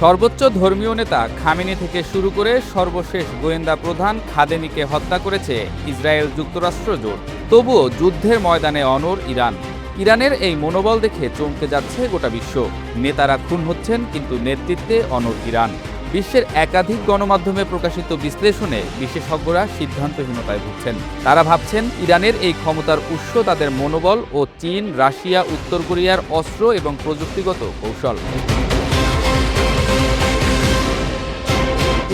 সর্বোচ্চ ধর্মীয় নেতা খামেনি থেকে শুরু করে সর্বশেষ গোয়েন্দা প্রধান খাদেমিকে হত্যা করেছে ইসরায়েল যুক্তরাষ্ট্র জোট। তবুও যুদ্ধের ময়দানে অনড় ইরান। ইরানের এই মনোবল দেখে চমকে যাচ্ছে গোটা বিশ্ব। নেতারা খুন হচ্ছেন, কিন্তু নেতৃত্বে অনড় ইরান। বিশ্বের একাধিক গণমাধ্যমে প্রকাশিত বিশ্লেষণে বিশেষজ্ঞরা সিদ্ধান্তহীনতায় ভুগছেন। তারা ভাবছেন ইরানের এই ক্ষমতার উৎস তাদের মনোবল ও চীন, রাশিয়া, উত্তর কোরিয়ার অস্ত্র এবং প্রযুক্তিগত কৌশল।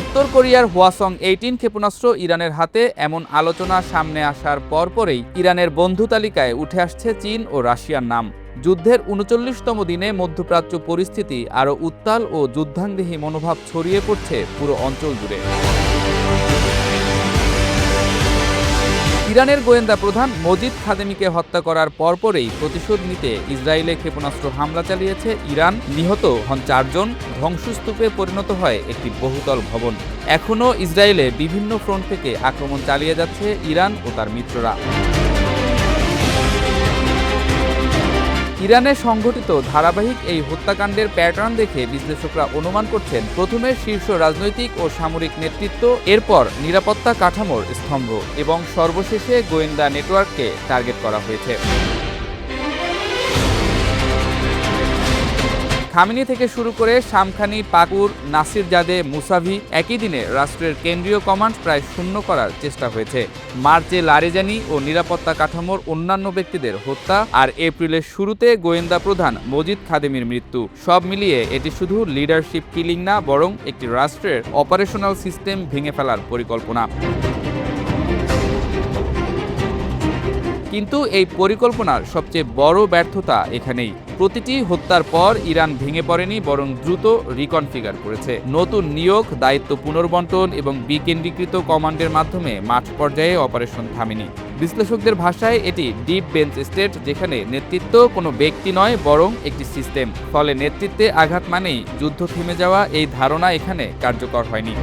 উত্তর কোরিয়ার হওয়াসং-18 ক্ষেপণাস্ত্র ইরানের হাতে, এমন আলোচনা সামনে আসার পরপরই ইরানের বন্ধু তালিকায় উঠে আসছে চীন ও রাশিয়ার নাম। যুদ্ধের ৩৯তম দিনে মধ্যপ্রাচ্য পরিস্থিতি আরও উত্তাল ও যুদ্ধাঙ্গদেহী মনোভাব ছড়িয়ে পড়ছে পুরো অঞ্চল জুড়ে। ইরানের গোয়েন্দা প্রধান মজিদ খাদেমিকে হত্যা করার পরপরই প্রতিশোধ নিতে ইসরায়েলে ক্ষেপণাস্ত্র হামলা চালিয়েছে ইরান। নিহত হন ৪ জন, ধ্বংসস্তূপে পরিণত হয় একটি বহুতল ভবন। এখনও ইসরায়েলে বিভিন্ন ফ্রন্ট থেকে আক্রমণ চালিয়ে যাচ্ছে ইরান ও তার মিত্ররা। ইরানে সংঘটিত ধারাবাহিক এই হত্যাকাণ্ডের প্যাটার্ন দেখে বিশ্লেষকরা অনুমান করছেন, প্রথমে শীর্ষ রাজনৈতিক ও সামরিক নেতৃত্ব, এরপর নিরাপত্তা কাঠামোর স্তম্ভ এবং সর্বশেষে গোয়েন্দা নেটওয়ার্ককে টার্গেট করা হয়েছে। খামেনি থেকে শুরু করে শামখানি, পাকুর, নাসিরজাদে, মুসাভি, একই দিনে রাষ্ট্রের কেন্দ্রীয় কমান্ড প্রায় শূন্য করার চেষ্টা হয়েছে। মার্চে লারেজানি ও নিরাপত্তা কাঠামোর অন্যান্য ব্যক্তিদের হত্যা, আর এপ্রিলের শুরুতে গোয়েন্দা প্রধান মজিদ খাদেমির মৃত্যু। সব মিলিয়ে এটি শুধু লিডারশিপ কিলিং না, বরং একটি রাষ্ট্রের অপারেশনাল সিস্টেম ভেঙে ফেলার পরিকল্পনা। কিন্তু এই পরিকল্পনার সবচেয়ে বড় ব্যর্থতা এখানেই। প্রতিটি হত্যার পর ইরান ভেঙে পড়েনি, বরং দ্রুত রিকনফিগার করেছে। নতুন নিয়োগ, দায়িত্ব পুনর্বন্টন এবং বিকেন্দ্রীকৃত কমান্ডের মাধ্যমে মাঠ পর্যায়ে অপারেশন থামেনি। বিশ্লেষকদের ভাষায় এটি ডিপ বেঞ্চ স্টেট, যেখানে নেতৃত্ব কোনো ব্যক্তি নয়, বরং একটি সিস্টেম। ফলে নেতৃত্বে আঘাত মানেই যুদ্ধ থেমে যাওয়া, এই ধারণা এখানে কার্যকর হয়নি।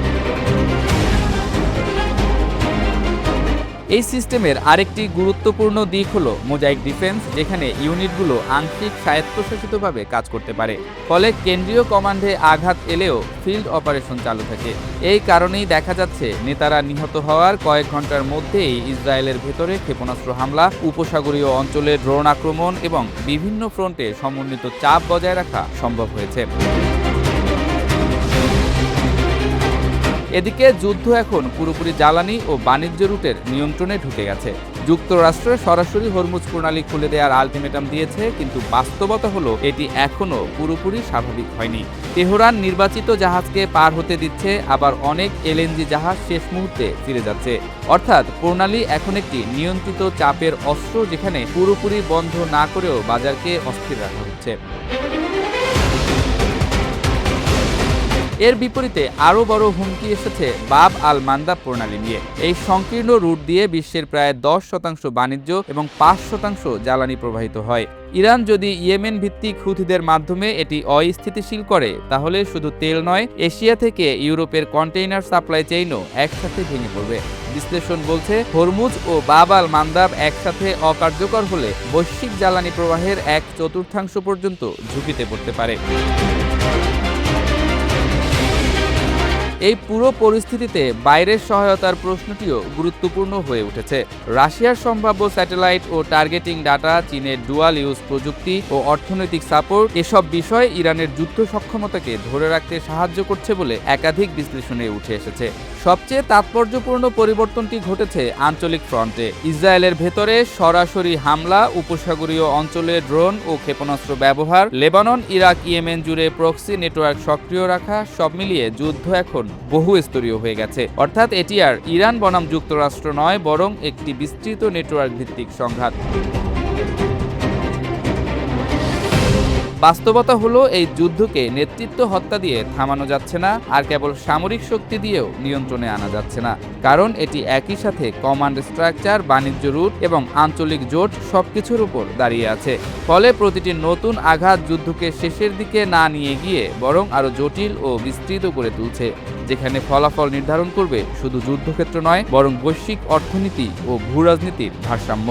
এই সিস্টেমের আরেকটি গুরুত্বপূর্ণ দিক হলো মোজাইক ডিফেন্স, যেখানে ইউনিটগুলো আংশিক স্বায়ত্তশাসিতভাবে কাজ করতে পারে। ফলে কেন্দ্রীয় কমান্ডে আঘাত এলেও ফিল্ড অপারেশন চালু থাকে। এই কারণেই দেখা যাচ্ছে নেতারা নিহত হওয়ার কয়েক ঘন্টার মধ্যেই ইসরায়েলের ভেতরে ক্ষেপণাস্ত্র হামলা, উপসাগরীয় অঞ্চলে ড্রোন আক্রমণ এবং বিভিন্ন ফ্রন্টে সমন্বিত চাপ বজায় রাখা সম্ভব হয়েছে। এদিকে যুদ্ধ এখন পুরোপুরি জ্বালানি ও বাণিজ্য রুটের নিয়ন্ত্রণে ঢুকে গেছে। যুক্তরাষ্ট্র সরাসরি হরমুজ প্রণালী খুলে দেওয়ার আলটিমেটাম দিয়েছে, কিন্তু বাস্তবতা হলো এটি এখনও পুরোপুরি স্বাভাবিক হয়নি। তেহরান নির্বাচিত জাহাজকে পার হতে দিচ্ছে, আবার অনেক এলএনজি জাহাজ শেষ মুহূর্তে ফিরে যাচ্ছে। অর্থাৎ প্রণালী এখন একটি নিয়ন্ত্রিত চাপের অস্ত্র, যেখানে পুরোপুরি বন্ধ না করেও বাজারকে অস্থির রাখা হচ্ছে। এর বিপরীতে আরও বড় হুমকি এসেছে বাব আল মান্দাব প্রণালী নিয়ে। এই সংকীর্ণ রুট দিয়ে বিশ্বের প্রায় 10% বাণিজ্য এবং 5% জ্বালানি প্রবাহিত হয়। ইরান যদি ইয়েমেন ভিত্তিক হুথিদের মাধ্যমে এটি অস্থিতিশীল করে, তাহলে শুধু তেল নয়, এশিয়া থেকে ইউরোপের কন্টেইনার সাপ্লাই চেইনও একসাথে ভেঙে পড়বে। বিশ্লেষণ বলছে, হরমুজ ও বাব আল মান্দাব একসাথে অকার্যকর হলে বৈশ্বিক জ্বালানি প্রবাহের 1/4 পর্যন্ত ঝুঁকিতে পড়তে পারে। এই পুরো পরিস্থিতিতে বাইরের সহায়তার প্রশ্নটিও গুরুত্বপূর্ণ হয়ে উঠেছে। রাশিয়ার সম্ভাব্য স্যাটেলাইট ও টার্গেটিং ডাটা, চীনের ডুয়াল ইউজ প্রযুক্তি ও অর্থনৈতিক সাপোর্ট, এসব বিষয় ইরানের যুদ্ধ সক্ষমতাকে ধরে রাখতে সাহায্য করছে বলে একাধিক বিশ্লেষণে উঠে এসেছে। সবচেয়ে তাৎপর্যপূর্ণ পরিবর্তনটি ঘটেছে আঞ্চলিক ফ্রন্টে। ইসরায়েলের ভেতরে সরাসরি হামলা, উপসাগরীয় অঞ্চলে ড্রোন ও ক্ষেপণাস্ত্র ব্যবহার, লেবানন, ইরাক, ইয়েমেন জুড়ে প্রক্সি নেটওয়ার্ক সক্রিয় রাখা, সব মিলিয়ে যুদ্ধ এখন বহুস্তরীয় হয়ে গেছে। অর্থাৎ এটি আর ইরান বনাম যুক্তরাষ্ট্র নয়, বরং একটি বিস্তৃত নেটওয়ার্ক ভিত্তিক সংঘাত। বাস্তবতা হলো, এই যুদ্ধকে নেতৃত্ব হত্যা দিয়ে থামানো যাচ্ছে না, আর কেবল সামরিক শক্তি দিয়েও নিয়ন্ত্রণে আনা যাচ্ছে না। কারণ এটি একই সাথে কমান্ড স্ট্রাকচার, বাণিজ্য রুট এবং আঞ্চলিক জোট সবকিছুর উপর দাঁড়িয়ে আছে। ফলে প্রতিটি নতুন আঘাত যুদ্ধকে শেষের দিকে না নিয়ে গিয়ে বরং আরও জটিল ও বিস্তৃত করে তুলছে, যেখানে ফলাফল নির্ধারণ করবে শুধু যুদ্ধক্ষেত্র নয়, বরং বৈশ্বিক অর্থনীতি ও ভূরাজনীতির ভারসাম্য।